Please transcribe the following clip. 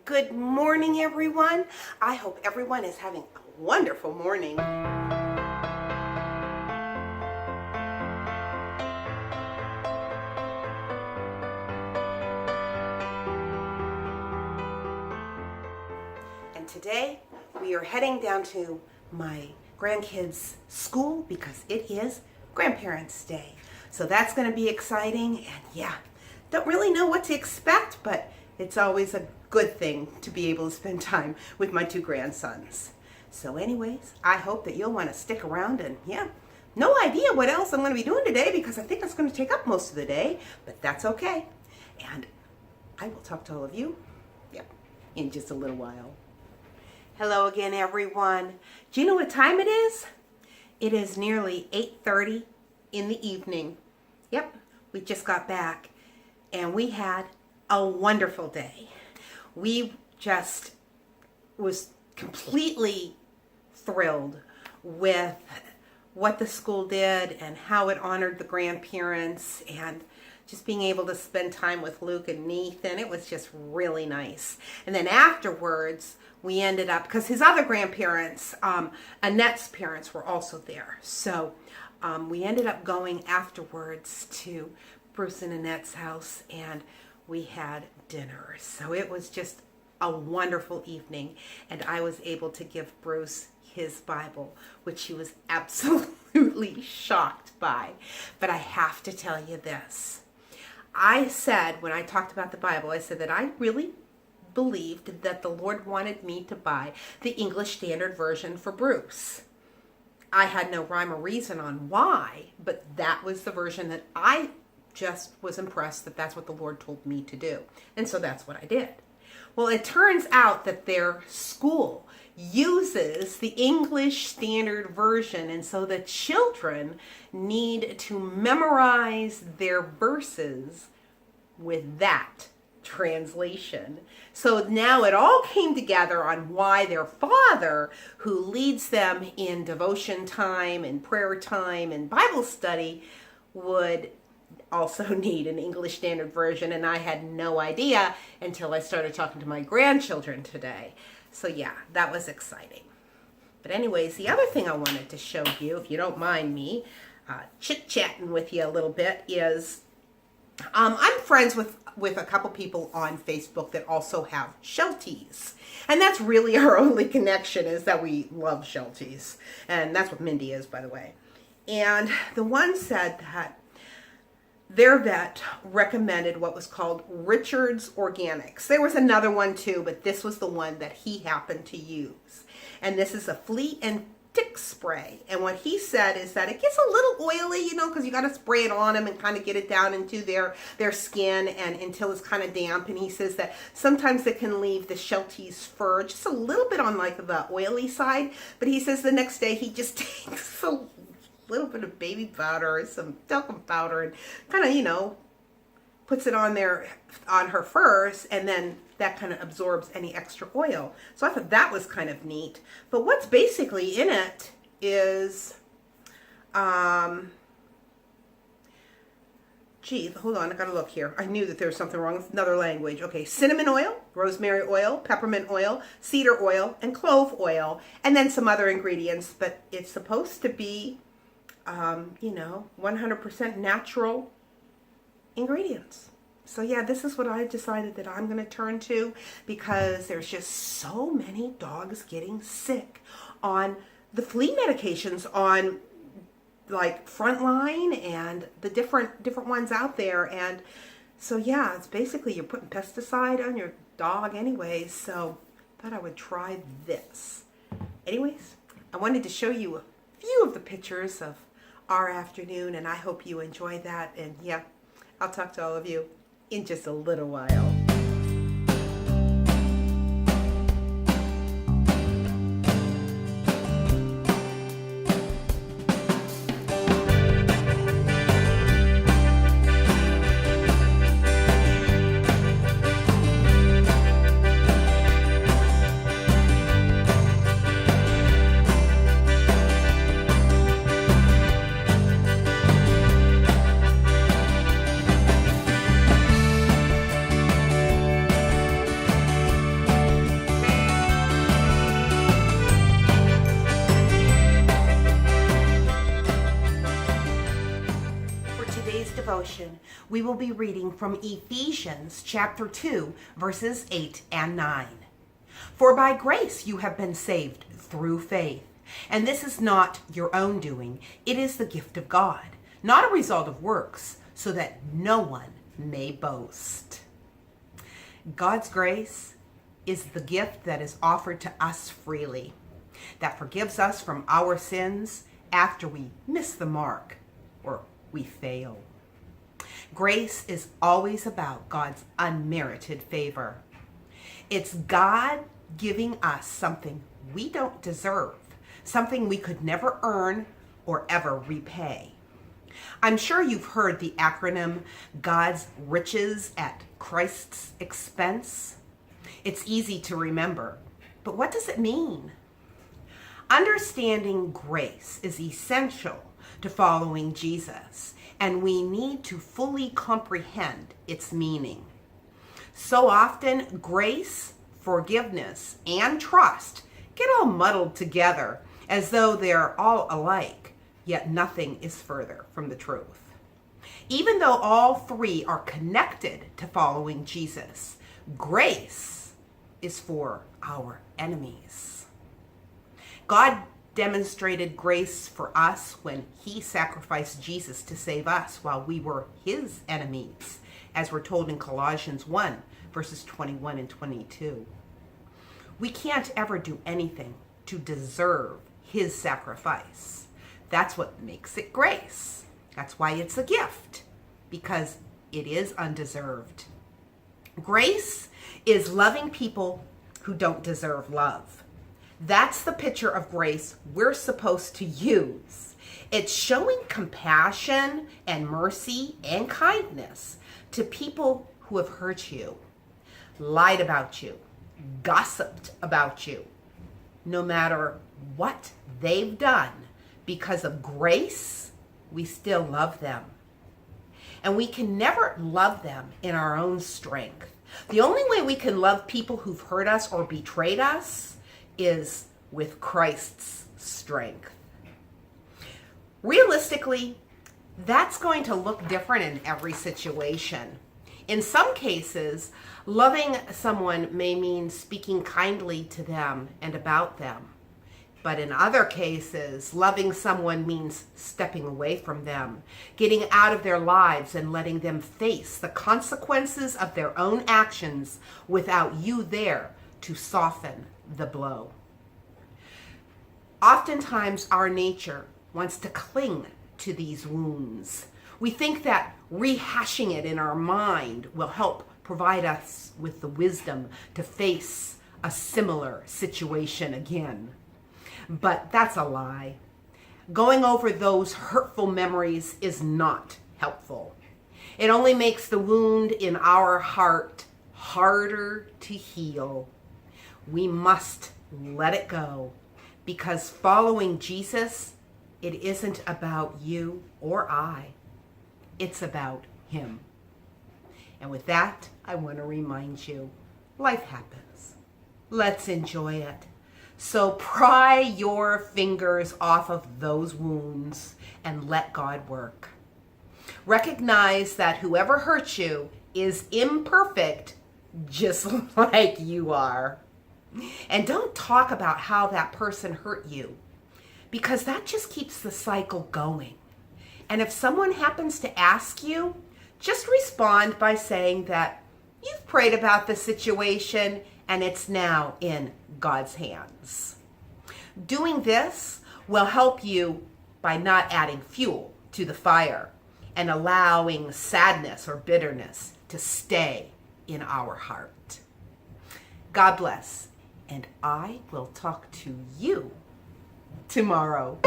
Good morning, everyone. I hope everyone is having a wonderful morning. And today we are heading down to my grandkids' school because it is Grandparents' Day. So that's going to be exciting, and yeah, don't really know what to expect, but it's always a good thing to be able to spend time with my two grandsons. So anyways, I hope that you'll want to stick around, and yeah, no idea what else I'm going to be doing today because I think it's going to take up most of the day, but that's okay. And I will talk to all of you, in just a little while. Hello again, everyone. Do you know what time it is? It is nearly 8:30 in the evening. Yep, we just got back and we had a wonderful day. We just was completely thrilled with what the school did and how it honored the grandparents, and just being able to spend time with Luke and Nathan. It was just really nice. And then afterwards, we ended up, because his other grandparents, Annette's parents, were also there. So we ended up going afterwards to Bruce and Annette's house, and we had dinner. So it was just a wonderful evening, and I was able to give Bruce his Bible, which he was absolutely shocked by. But I have to tell you this. I said, when I talked about the Bible, I said that I really believed that the Lord wanted me to buy the English Standard Version for Bruce. I had no rhyme or reason on why, but that was the version that I just was impressed that that's what the Lord told me to do. And so that's what I did. Well, it turns out that their school uses the English Standard Version, and so the children need to memorize their verses with that translation. So now it all came together on why their father, who leads them in devotion time and prayer time and Bible study, would also need an English Standard Version, and I had no idea until I started talking to my grandchildren today. So yeah, that was exciting. But anyways, the other thing I wanted to show you, if you don't mind me chit-chatting with you a little bit, is I'm friends with a couple people on Facebook that also have Shelties. And that's really our only connection, is that we love Shelties. And that's what Mindy is, by the way. And the one said that their vet recommended what was called Richard's Organics. There was another one too, but this was the one that he happened to use. And this is a flea and tick spray. And what he said is that it gets a little oily, because you got to spray it on them and kind of get it down into their skin and until it's kind of damp. And he says that sometimes it can leave the Shelties fur just a little bit on like the oily side. But he says the next day he just takes a little bit of baby powder or some talcum powder and kind of, puts it on her furs, and then that kind of absorbs any extra oil. So I thought that was kind of neat. But what's basically in it is, hold on, I gotta look here. I knew that there was something wrong with another language. Okay, cinnamon oil, rosemary oil, peppermint oil, cedar oil, and clove oil, and then some other ingredients. But it's supposed to be 100% natural ingredients. So yeah, this is what I decided that I'm going to turn to, because there's just so many dogs getting sick on the flea medications on like Frontline and the different ones out there. And so yeah, it's basically you're putting pesticide on your dog anyways. So I thought I would try this. Anyways, I wanted to show you a few of the pictures of our afternoon, and I hope you enjoy that. And yeah, I'll talk to all of you in just a little while. We will be reading from Ephesians chapter 2, verses 8 and 9. For by grace you have been saved through faith. And this is not your own doing. It is the gift of God, not a result of works, so that no one may boast. God's grace is the gift that is offered to us freely, that forgives us from our sins after we miss the mark or we fail. Grace is always about God's unmerited favor. It's God giving us something we don't deserve, something we could never earn or ever repay. I'm sure you've heard the acronym God's riches at Christ's expense. It's easy to remember, but what does it mean? Understanding grace is essential to following Jesus, and we need to fully comprehend its meaning. So often, grace, forgiveness, and trust get all muddled together as though they're all alike, yet nothing is further from the truth. Even though all three are connected to following Jesus, grace is for our enemies. God demonstrated grace for us when he sacrificed Jesus to save us while we were his enemies, as we're told in Colossians 1, verses 21 and 22. We can't ever do anything to deserve his sacrifice. That's what makes it grace. That's why it's a gift, because it is undeserved. Grace is loving people who don't deserve love. That's the picture of grace we're supposed to use. It's showing compassion and mercy and kindness to people who have hurt you, lied about you, gossiped about you. No matter what they've done, because of grace, we still love them. And we can never love them in our own strength. The only way we can love people who've hurt us or betrayed us is with Christ's strength. Realistically, that's going to look different in every situation. In some cases, loving someone may mean speaking kindly to them and about them. But in other cases, loving someone means stepping away from them, getting out of their lives and letting them face the consequences of their own actions without you there to soften the blow. Oftentimes, our nature wants to cling to these wounds. We think that rehashing it in our mind will help provide us with the wisdom to face a similar situation again. But that's a lie. Going over those hurtful memories is not helpful. It only makes the wound in our heart harder to heal. We must let it go, because following Jesus, it isn't about you or I. It's about him. And with that, I want to remind you, life happens. Let's enjoy it. So pry your fingers off of those wounds and let God work. Recognize that whoever hurt you is imperfect, just like you are. And don't talk about how that person hurt you, because that just keeps the cycle going. And if someone happens to ask you, just respond by saying that you've prayed about the situation and it's now in God's hands. Doing this will help you by not adding fuel to the fire and allowing sadness or bitterness to stay in our heart. God bless, and I will talk to you tomorrow.